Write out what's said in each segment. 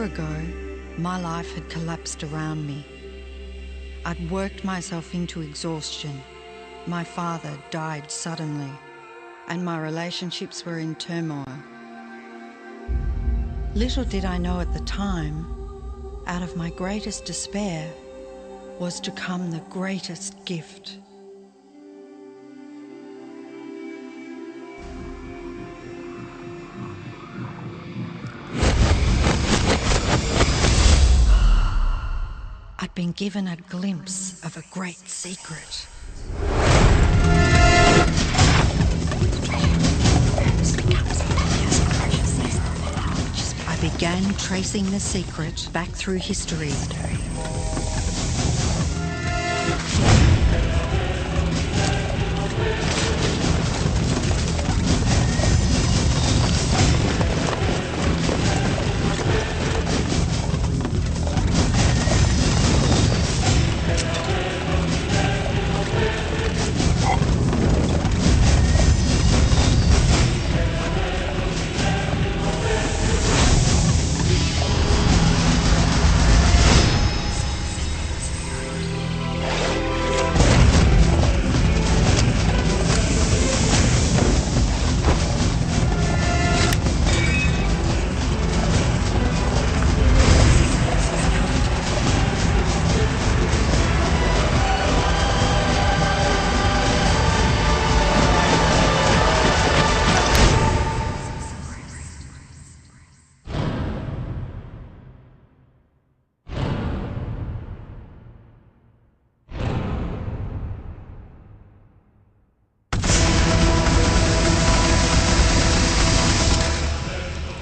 year ago, my life had collapsed around me. I'd worked myself into exhaustion. My father died suddenly, and my relationships were in turmoil. Little did I know at the time, out of my greatest despair was to come the greatest gift. I'd been given a glimpse of a great secret. I began tracing the secret back through history.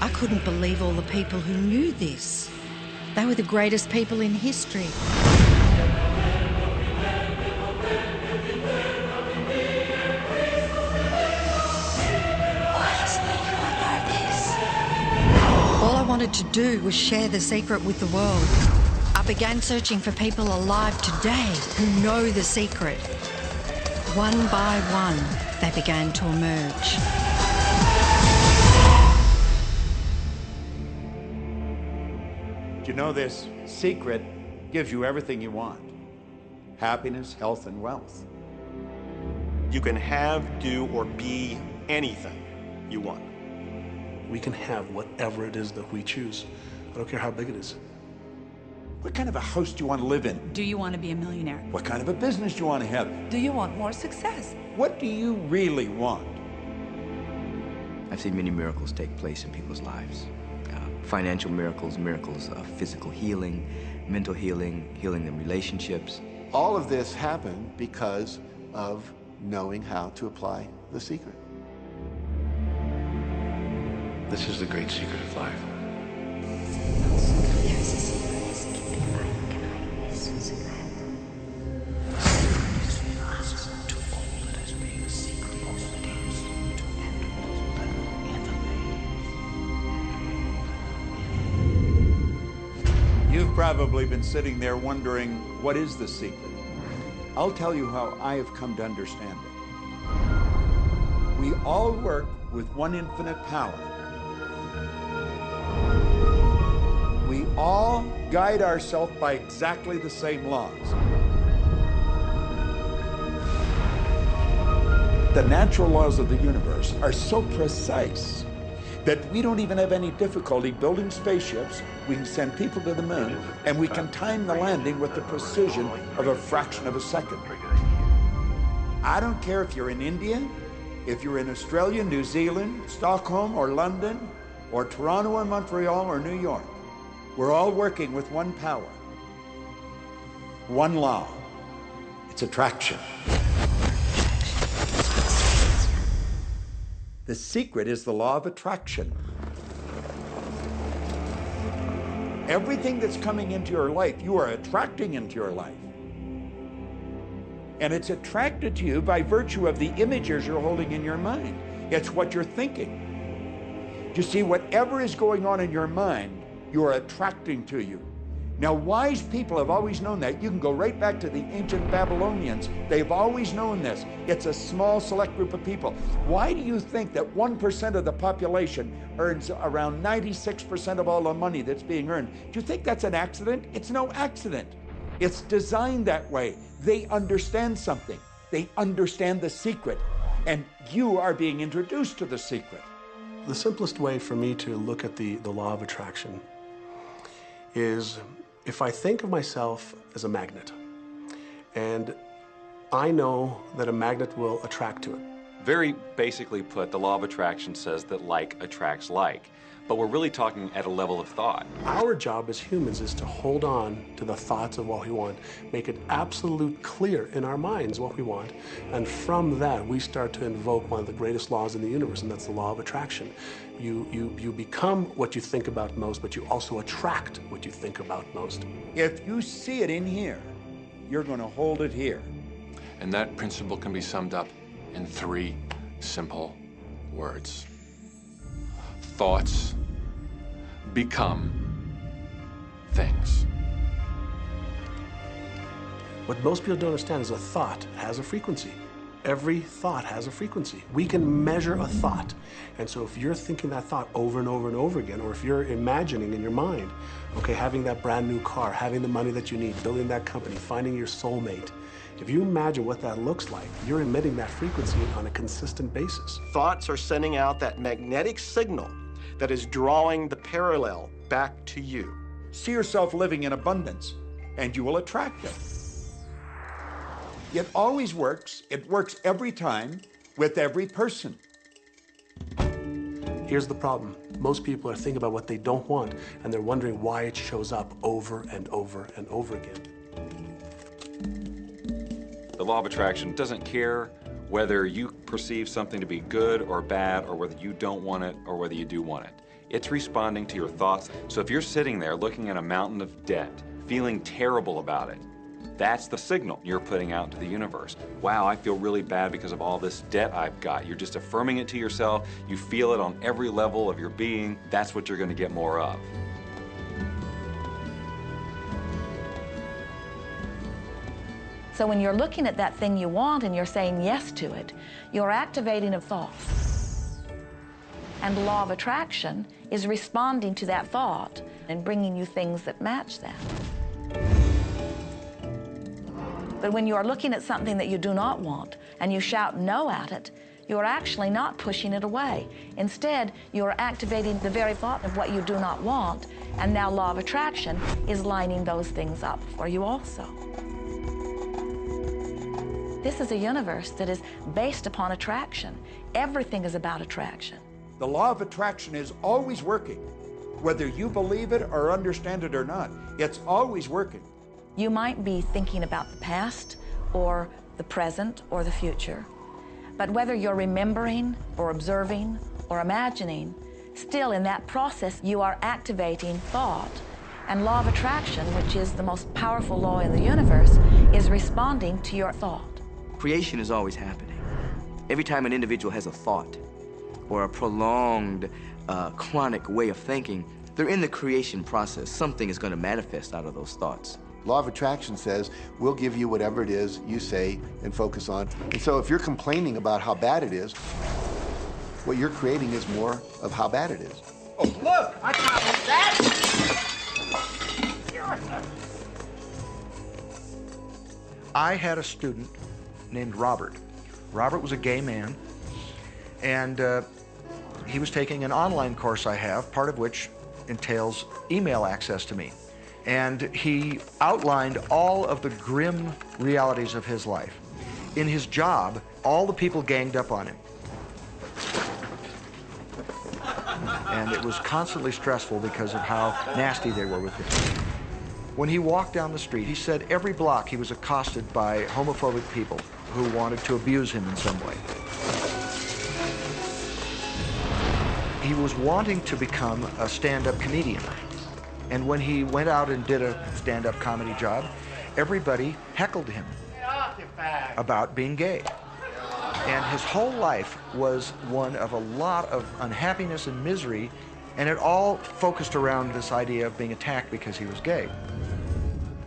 I couldn't believe all the people who knew this. They were the greatest people in history. All I wanted to do was share the secret with the world. I began searching for people alive today who know the secret. One by one, they began to emerge. You know, this secret gives you everything you want. Happiness, health, and wealth. You can have, do, or be anything you want. We can have whatever it is that we choose. I don't care how big it is. What kind of a house do you want to live in? Do you want to be a millionaire? What kind of a business do you want to have? Do you want more success? What do you really want? I've seen many miracles take place in people's lives. Financial miracles, miracles of physical healing, mental healing, healing in relationships. All of this happened because of knowing how to apply the secret. This is the great secret of life. You've probably been sitting there wondering, what is the secret? I'll tell you how I have come to understand it. We all work with one infinite power. We all guide ourselves by exactly the same laws. The natural laws of the universe are so precise that we don't even have any difficulty building spaceships. We can send people to the moon, and we can time the landing with the precision of a fraction of a second. I don't care if you're in India, if you're in Australia, New Zealand, Stockholm, or London, or Toronto, or Montreal, or New York. We're all working with one power, one law. It's attraction. The secret is the law of attraction. Everything that's coming into your life, you are attracting into your life. And it's attracted to you by virtue of the images you're holding in your mind. It's what you're thinking. You see, whatever is going on in your mind, you are attracting to you. Now, wise people have always known that. You can go right back to the ancient Babylonians. They've always known this. It's a small, select group of people. Why do you think that 1% of the population earns around 96% of all the money that's being earned? Do you think that's an accident? It's no accident. It's designed that way. They understand something. They understand the secret. And you are being introduced to the secret. The simplest way for me to look at the law of attraction is if I think of myself as a magnet, and I know that a magnet will attract to it. Very basically put, the law of attraction says that like attracts like, but we're really talking at a level of thought. Our job as humans is to hold on to the thoughts of what we want, make it absolute clear in our minds what we want, and from that we start to invoke one of the greatest laws in the universe, and that's the law of attraction. You become what you think about most, but you also attract what you think about most. If you see it in here, you're going to hold it here. And that principle can be summed up in 3 simple words. Thoughts become things. What most people don't understand is a thought has a frequency. Every thought has a frequency. We can measure a thought. And so if you're thinking that thought over and over and over again, or if you're imagining in your mind, okay, having that brand new car, having the money that you need, building that company, finding your soulmate, if you imagine what that looks like, you're emitting that frequency on a consistent basis. Thoughts are sending out that magnetic signal that is drawing the parallel back to you. See yourself living in abundance, and you will attract it. It always works. It works every time with every person. Here's the problem. Most people are thinking about what they don't want, and they're wondering why it shows up over and over and over again. The law of attraction doesn't care whether you perceive something to be good or bad, or whether you don't want it or whether you do want it. It's responding to your thoughts. So if you're sitting there looking at a mountain of debt, feeling terrible about it, that's the signal you're putting out to the universe. Wow, I feel really bad because of all this debt I've got. You're just affirming it to yourself. You feel it on every level of your being. That's what you're going to get more of. So when you're looking at that thing you want and you're saying yes to it, you're activating a thought. And the law of attraction is responding to that thought and bringing you things that match that. But when you are looking at something that you do not want and you shout no at it, you're actually not pushing it away. Instead, you're activating the very thought of what you do not want, and now law of attraction is lining those things up for you also. This is a universe that is based upon attraction. Everything is about attraction. The law of attraction is always working. Whether you believe it or understand it or not, it's always working. You might be thinking about the past or the present or the future, but whether you're remembering or observing or imagining, still in that process you are activating thought, and law of attraction, which is the most powerful law in the universe, is responding to your thought. Creation is always happening. Every time an individual has a thought or a prolonged, chronic way of thinking, they're in the creation process. Something is going to manifest out of those thoughts. Law of attraction says, we'll give you whatever it is you say and focus on. And so if you're complaining about how bad it is, what you're creating is more of how bad it is. Oh, look, I copied that. I had a student named Robert. Robert was a gay man, and he was taking an online course I have, part of which entails email access to me. And he outlined all of the grim realities of his life. In his job, all the people ganged up on him. And it was constantly stressful because of how nasty they were with him. When he walked down the street, he said every block he was accosted by homophobic people who wanted to abuse him in some way. He was wanting to become a stand-up comedian. And when he went out and did a stand-up comedy job, everybody heckled him about being gay. And his whole life was one of a lot of unhappiness and misery, and it all focused around this idea of being attacked because he was gay.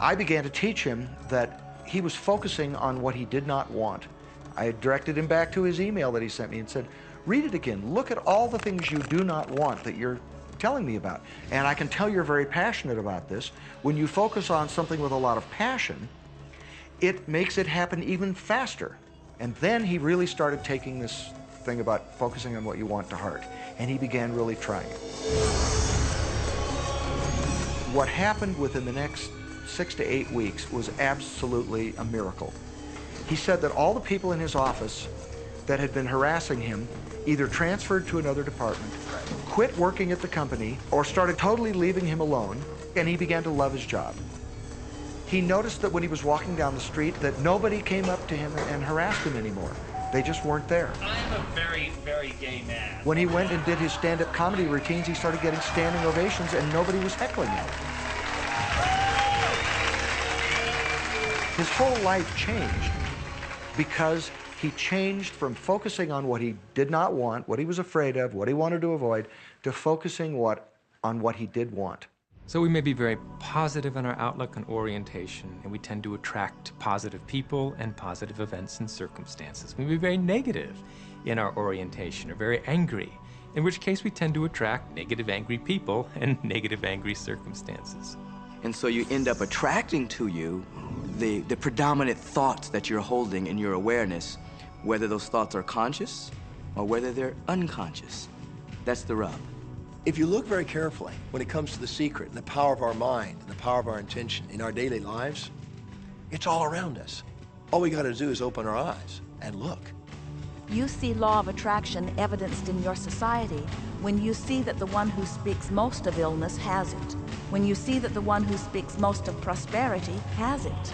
I began to teach him that he was focusing on what he did not want. I directed him back to his email that he sent me and said, read it again. Look at all the things you do not want that you're telling me about. And I can tell you're very passionate about this. When you focus on something with a lot of passion, it makes it happen even faster. And then he really started taking this thing about focusing on what you want to heart. And he began really trying it. What happened within the next 6 to 8 weeks was absolutely a miracle. He said that all the people in his office that had been harassing him either transferred to another department, quit working at the company, or started totally leaving him alone, and he began to love his job. He noticed that when he was walking down the street that nobody came up to him and harassed him anymore. They just weren't there. I'm a very, very gay man. When he went and did his stand-up comedy routines, he started getting standing ovations and nobody was heckling him. His whole life changed because he changed from focusing on what he did not want, what he was afraid of, what he wanted to avoid, to focusing on what he did want. So we may be very positive in our outlook and orientation, and we tend to attract positive people and positive events and circumstances. We may be very negative in our orientation or very angry, in which case we tend to attract negative, angry people and negative, angry circumstances. And so you end up attracting to you the predominant thoughts that you're holding in your awareness, whether those thoughts are conscious or whether they're unconscious. That's the rub. If you look very carefully when it comes to the secret and the power of our mind and the power of our intention in our daily lives, it's all around us. All we got to do is open our eyes and look. You see law of attraction evidenced in your society when you see that the one who speaks most of illness has it, when you see that the one who speaks most of prosperity has it.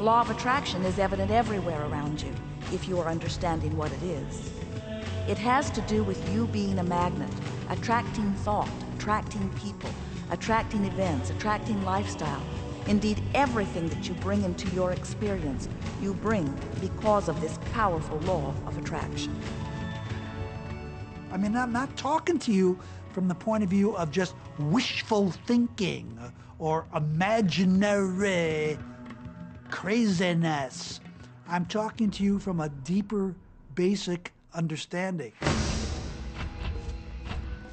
Law of attraction is evident everywhere around you if you are understanding what it is. It has to do with you being a magnet, attracting thought, attracting people, attracting events, attracting lifestyle. Indeed, everything that you bring into your experience, you bring because of this powerful law of attraction. I mean, I'm not talking to you from the point of view of just wishful thinking or imaginary craziness. I'm talking to you from a deeper, basic understanding.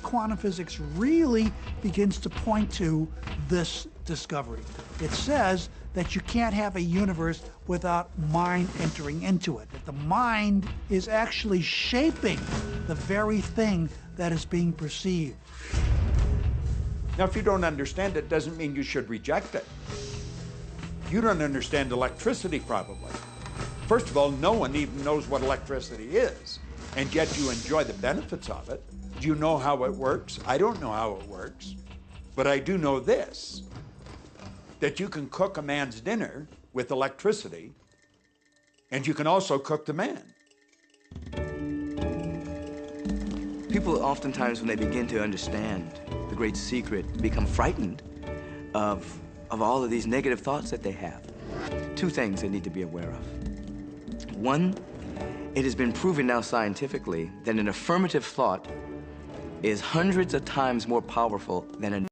Quantum physics really begins to point to this discovery. It says that you can't have a universe without mind entering into it, that the mind is actually shaping the very thing that is being perceived. Now, if you don't understand it, doesn't mean you should reject it. You don't understand electricity, probably. First of all, no one even knows what electricity is, and yet you enjoy the benefits of it. Do you know how it works? I don't know how it works, but I do know this, that you can cook a man's dinner with electricity, and you can also cook the man. People oftentimes, when they begin to understand the great secret, become frightened of all of these negative thoughts that they have. Two things they need to be aware of. One, it has been proven now scientifically that an affirmative thought is hundreds of times more powerful than a